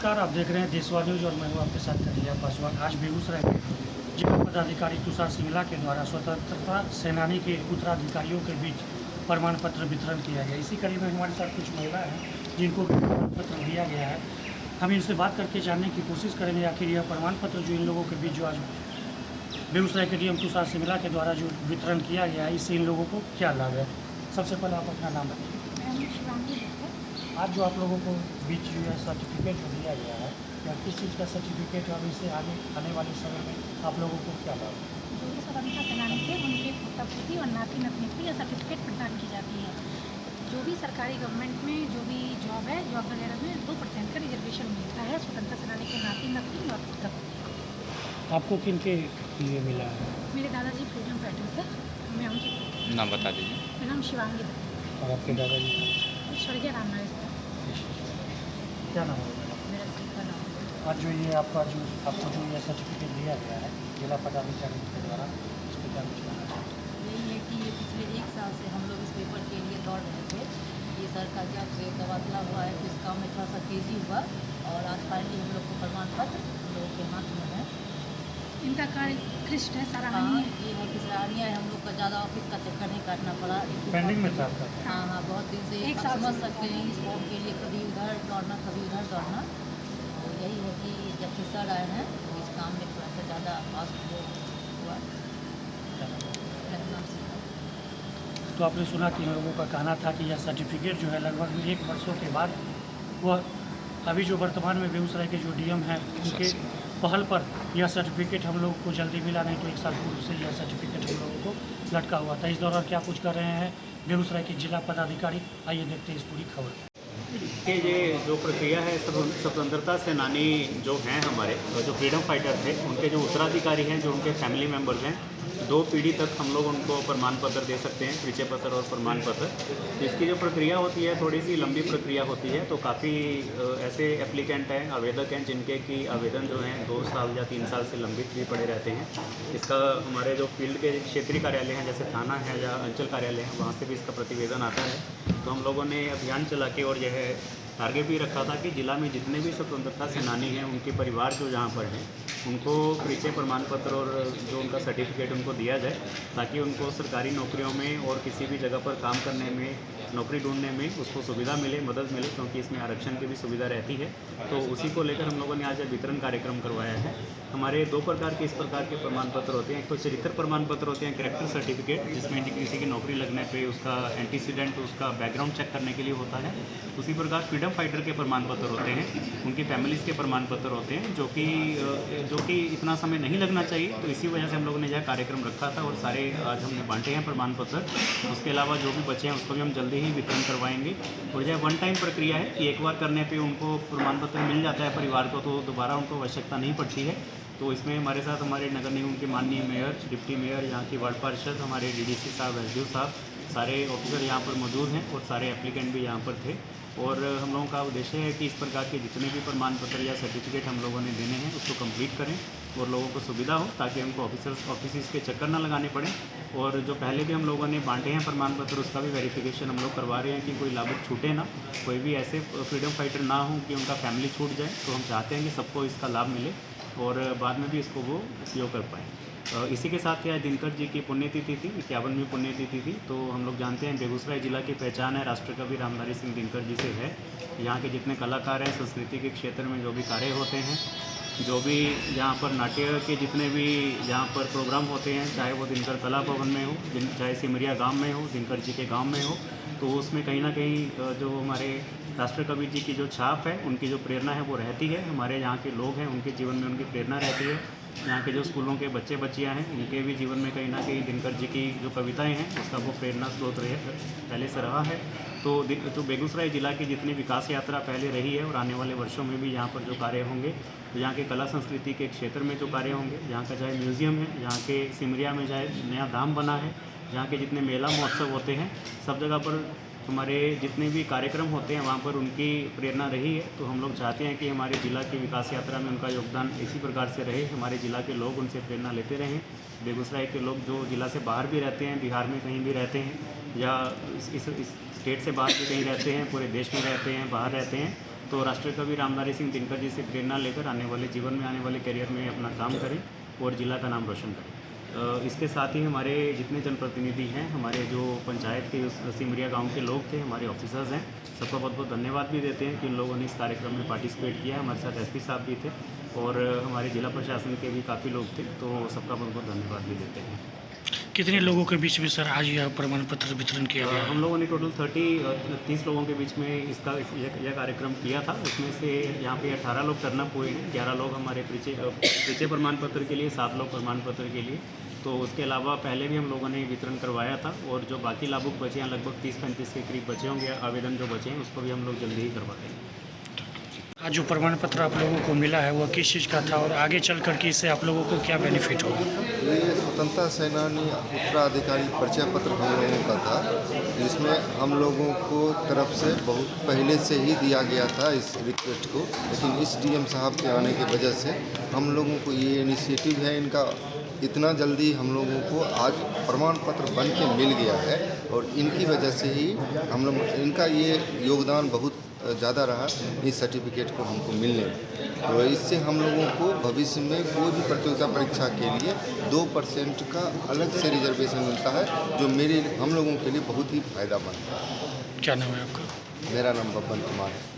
नमस्कार, आप देख रहे हैं देशवा न्यूज और मैं हूं आपके साथ कन्हैया पासवान। आज बेगूसराय के जिला पदाधिकारी तुषार सिंगला के द्वारा स्वतंत्रता सेनानी के उत्तराधिकारियों के बीच प्रमाण पत्र वितरण किया गया। इसी कड़ी में हमारे साथ कुछ महिला हैं जिनको प्रमाण पत्र दिया गया है। हम इनसे बात करके जानने की कोशिश करेंगे आखिर यह प्रमाण पत्र जो इन लोगों के बीच जो आज बेगूसराय के डीएम तुषार सिंगला के द्वारा जो वितरण किया गया है, इससे इन लोगों को क्या लाभ है। सबसे पहले आप अपना नाम बताइए। आज जो आप लोगों को बीच जो है सर्टिफिकेट जो दिया गया है, या किस चीज़ का सर्टिफिकेट है और इससे आने वाले समय में आप लोगों को क्या लाभ? जो भी स्वतंत्रता सेनानी थे उनके पोता पोती और नाती नतनी को यह सर्टिफिकेट प्रदान की जाती है। जो भी सरकारी गवर्नमेंट में जो भी जॉब है, जॉब वगैरह में 2% का रिजर्वेशन मिलता है स्वतंत्रता सेनानी के नाती नतनी और पोता पोती। आपको किन के लिए मिला है? मेरे दादाजी फ्रीडम फाइटर थे, मैं उनकी नाम बता दीजिए। मेरा नाम शिवांगी दत्त। और आपके दादाजी का? स्वर्गीय रामनारायण दत्त। क्या नाम है? मेरा सीखा नाम है। आज जो ये आपको जो ये सर्टिफिकेट दिया गया है जिला पदाधिकारी के द्वारा, इस पर क्या कुछ कहना चाहिए? यही है कि ये पिछले 1 साल से हम लोग इस पेपर के लिए दौड़ रहे थे। ये सर का जब से तबादला हुआ है तो इस काम में थोड़ा सा तेज़ी हुआ और आज फाइनली हम लोग को प्रमाण पत्र हम लोगों के हाथ में है। इनका कार्य उत्कृष्ट है, सराहनीय है। ये है कि सराहनीय है, हम लोग का ज़्यादा ऑफिस का चक्कर नहीं काटना पड़ा। पेंडिंग में था आपका? हाँ, बहुत दिन से एक आप साल समझ से। सकते हैं इस फॉर्म के लिए कभी उधर दौड़ना कभी उधर दौड़ना। तो यही है कि जब से सर आए हैं तो इस काम में थोड़ा सा ज़्यादा फास्ट हुआ। तो आपने सुना कि इन लोगों का कहना था कि यह सर्टिफिकेट जो है लगभग 1 वर्षों के बाद वह अभी जो वर्तमान में बेगूसराय के जो डीएम हैं उनके पहल पर यह सर्टिफिकेट हम लोगों को जल्दी मिला, नहीं तो 1 साल पूर्व से यह सर्टिफिकेट हम लोगों को लटका हुआ था। इस दौरान क्या कुछ कर रहे हैं बेगूसराय के जिला पदाधिकारी, आइए देखते हैं इस पूरी खबर। ये जो प्रक्रिया है, स्वतंत्रता सेनानी जो हैं हमारे, जो फ्रीडम फाइटर थे, उनके जो उत्तराधिकारी हैं, जो उनके फैमिली मेम्बर्स हैं, 2 पीढ़ी तक हम लोग उनको प्रमाण पत्र दे सकते हैं, परिचय पत्र और प्रमाण पत्र। तो इसकी जो प्रक्रिया होती है थोड़ी सी लंबी प्रक्रिया होती है। तो काफ़ी ऐसे एप्लीकेंट हैं, आवेदक हैं, जिनके की आवेदन जो हैं 2 साल या 3 साल से लंबित भी पड़े रहते हैं। इसका हमारे जो फील्ड के क्षेत्रीय कार्यालय हैं, जैसे थाना है या अंचल कार्यालय है, वहाँ से भी इसका प्रतिवेदन आता है। तो हम लोगों ने अभियान चला के और यह टारगेट भी रखा था कि जिला में जितने भी स्वतंत्रता सेनानी हैं, उनके परिवार जो जहाँ पर हैं, उनको परिचय प्रमाण पत्र और जो उनका सर्टिफिकेट उनको दिया जाए, ताकि उनको सरकारी नौकरियों में और किसी भी जगह पर काम करने में, नौकरी ढूंढने में उसको सुविधा मिले, मदद मिले, क्योंकि इसमें आरक्षण की भी सुविधा रहती है। तो उसी को लेकर हम लोगों ने आज वितरण कार्यक्रम करवाया है। हमारे 2 प्रकार के इस प्रकार के प्रमाण पत्र होते हैं। एक तो चरित्र प्रमाण पत्र होते हैं, कैरेक्टर सर्टिफिकेट, जिसमें किसी की नौकरी लगने पे उसका एंटीसीडेंट, उसका बैकग्राउंड चेक करने के लिए होता है। उसी प्रकार फ्रीडम फाइटर के प्रमाण पत्र होते हैं, उनकी फैमिलीज़ के प्रमाण पत्र होते हैं, जो कि इतना समय नहीं लगना चाहिए। तो इसी वजह से हम लोगों ने यह कार्यक्रम रखा था और सारे आज हमने बांटे हैं प्रमाण पत्र। उसके अलावा जो भी बचे हैं उसको भी हम जल्दी ही वितरण करवाएंगे। और यह वन टाइम प्रक्रिया है कि एक बार करने पे उनको प्रमाण पत्र मिल जाता है परिवार को, तो दोबारा उनको आवश्यकता नहीं पड़ती है। तो इसमें हमारे साथ हमारे नगर निगम के माननीय मेयर, डिप्टी मेयर, यहाँ की वार्ड पार्षद, हमारे डीडीसी साहब, एसडीओ साहब, सारे ऑफिसर यहाँ पर मौजूद हैं और सारे एप्लीकेंट भी यहाँ पर थे। और हम लोगों का उद्देश्य है कि इस प्रकार के जितने भी प्रमाण पत्र या सर्टिफिकेट हम लोगों ने देने हैं उसको कंप्लीट करें और लोगों को सुविधा हो, ताकि उनको ऑफिस के चक्कर ना लगाने पड़े। और जो पहले भी हम लोगों ने बांटे हैं प्रमाण पत्र, उसका भी वेरिफिकेशन हम लोग करवा रहे हैं कि कोई लाभुक छूटे ना, कोई भी ऐसे फ्रीडम फाइटर ना हो कि उनका फैमिली छूट जाए। तो हम चाहते हैं कि सबको इसका लाभ मिले और बाद में भी इसको वो उपयोग कर पाएँ। इसी के साथ यह दिनकर जी की पुण्यतिथि थी, 51वीं पुण्यतिथि थी। तो हम लोग जानते हैं बेगूसराय जिला की पहचान है राष्ट्रकवि रामधारी सिंह दिनकर जी से है। यहाँ के जितने कलाकार हैं, संस्कृति के क्षेत्र में जो भी कार्य होते हैं, जो भी यहाँ पर नाट्य के जितने भी यहाँ पर प्रोग्राम होते हैं, चाहे वो दिनकर कला भवन में हो, चाहे सिमरिया गांव में हो, दिनकर जी के गांव में हो, तो उसमें कहीं ना कहीं जो हमारे राष्ट्रकवि जी की जो छाप है, उनकी जो प्रेरणा है वो रहती है। हमारे यहाँ के लोग हैं, उनके जीवन में उनकी प्रेरणा रहती है। यहाँ के जो स्कूलों के बच्चे बच्चियाँ हैं, उनके भी जीवन में कहीं ना कहीं दिनकर जी की जो कविताएँ हैं उसका वो प्रेरणा स्रोत पहले से रहा है। तो बेगूसराय जिला की जितनी विकास यात्रा पहले रही है और आने वाले वर्षों में भी यहाँ पर जो कार्य होंगे, तो यहाँ के कला संस्कृति के क्षेत्र में जो कार्य होंगे, यहाँ का चाहे म्यूज़ियम है, यहाँ के सिमरिया में चाहे नया धाम बना है, जहाँ के जितने मेला महोत्सव होते हैं, सब जगह पर हमारे जितने भी कार्यक्रम होते हैं वहाँ पर उनकी प्रेरणा रही है। तो हम लोग चाहते हैं कि हमारे ज़िला की विकास यात्रा में उनका योगदान इसी प्रकार से रहे, हमारे ज़िला के लोग उनसे प्रेरणा लेते रहें। बेगूसराय के लोग जो ज़िला से बाहर भी रहते हैं, बिहार में कहीं भी रहते हैं या इस स्टेट से बाहर भी कहीं रहते हैं, पूरे देश में रहते हैं, बाहर रहते हैं, तो राष्ट्रीय कवि रामधारी सिंह दिनकर जी से प्रेरणा लेकर आने वाले जीवन में, आने वाले करियर में अपना काम करें और ज़िला का नाम रोशन करें। इसके साथ ही हमारे जितने जनप्रतिनिधि हैं, हमारे जो पंचायत के सिमरिया गांव के लोग थे, हमारे ऑफिसर्स हैं, सबका बहुत बहुत धन्यवाद भी देते हैं कि उन लोगों ने इस कार्यक्रम में पार्टिसिपेट किया। हमारे साथ एसपी साहब भी थे और हमारे जिला प्रशासन के भी काफ़ी लोग थे, तो सबका बहुत बहुत धन्यवाद भी देते हैं। कितने लोगों के बीच में सर आज यह प्रमाण पत्र वितरण किया गया? हम लोगों ने टोटल 30 लोगों के बीच में यह कार्यक्रम किया था। उसमें से यहाँ पे 18 लोग टर्नअप हुए हैं, 11 लोग हमारे परिचय प्रमाण पत्र के लिए, 7 लोग प्रमाण पत्र के लिए। तो उसके अलावा पहले भी हम लोगों ने वितरण करवाया था और जो बाकी लाभुक बचे हैं, लगभग 30-35 के करीब बचे होंगे आवेदन जो बचे हैं, उसको भी हम लोग जल्दी ही करवा देंगे। आज जो प्रमाण पत्र आप लोगों को मिला है वह किस चीज़ का था और आगे चल कर के इससे आप लोगों को क्या बेनिफिट होगा? ये स्वतंत्रता सेनानी उत्तराधिकारी परिचय पत्र हम लोगों का था, जिसमें हम लोगों को तरफ से बहुत पहले से ही दिया गया था इस रिक्वेस्ट को, लेकिन इस डीएम साहब के आने की वजह से हम लोगों को ये इनिशिएटिव है इनका, इतना जल्दी हम लोगों को आज प्रमाण पत्र बन के मिल गया है और इनकी वजह से ही हम लोग, इनका ये योगदान बहुत ज़्यादा रहा इस सर्टिफिकेट को हमको मिलने में। तो इससे हम लोगों को भविष्य में कोई भी प्रतियोगिता परीक्षा के लिए 2% का अलग से रिजर्वेशन मिलता है, जो हम लोगों के लिए बहुत ही फायदेमंद है। क्या नाम है आपका? मेरा नाम बब्बन कुमार है।